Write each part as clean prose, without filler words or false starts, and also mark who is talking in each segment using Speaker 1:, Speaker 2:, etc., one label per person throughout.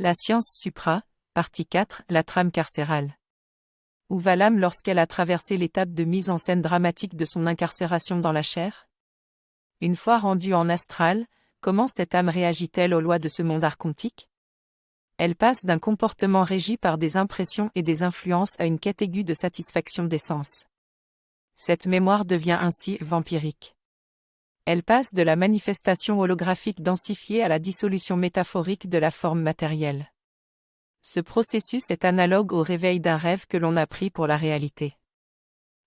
Speaker 1: La science supra, partie 4, la trame carcérale. Où va l'âme lorsqu'elle a traversé l'étape de mise en scène dramatique de son incarcération dans la chair? Une fois rendue en astral, comment cette âme réagit-elle aux lois de ce monde archontique? Elle passe d'un comportement régi par des impressions et des influences à une quête aiguë de satisfaction des sens. Cette mémoire devient ainsi vampirique. Elle passe de la manifestation holographique densifiée à la dissolution métaphorique de la forme matérielle. Ce processus est analogue au réveil d'un rêve que l'on a pris pour la réalité.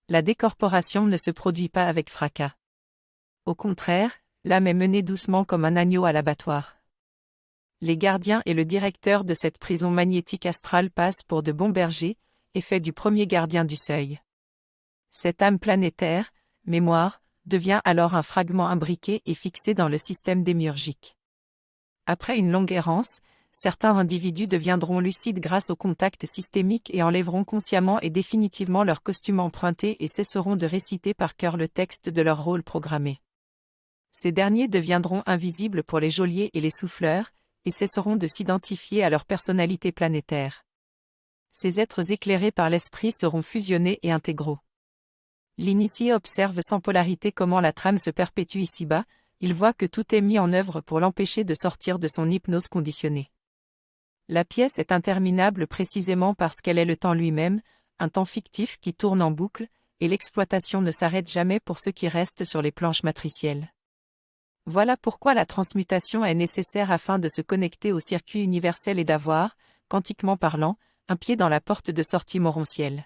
Speaker 1: La décorporation ne se produit pas avec fracas. Au contraire, l'âme est menée doucement comme un agneau à l'abattoir. Les gardiens et le directeur de cette prison magnétique astrale passent pour de bons bergers, effet du premier gardien du seuil. Cette âme planétaire, mémoire, devient alors un fragment imbriqué et fixé dans le système démiurgique. Après une longue errance, certains individus deviendront lucides grâce au contact systémique et enlèveront consciemment et définitivement leur costume emprunté et cesseront de réciter par cœur le texte de leur rôle programmé. Ces derniers deviendront invisibles pour les geôliers et les souffleurs, et cesseront de s'identifier à leur personnalité planétaire. Ces êtres éclairés par l'esprit seront fusionnés et intégraux. L'initié observe sans polarité comment la trame se perpétue ici-bas, il voit que tout est mis en œuvre pour l'empêcher de sortir de son hypnose conditionnée. La pièce est interminable précisément parce qu'elle est le temps lui-même, un temps fictif qui tourne en boucle, et l'exploitation ne s'arrête jamais pour ceux qui restent sur les planches matricielles. Voilà pourquoi la transmutation est nécessaire afin de se connecter au circuit universel et d'avoir, quantiquement parlant, un pied dans la porte de sortie moroncielle.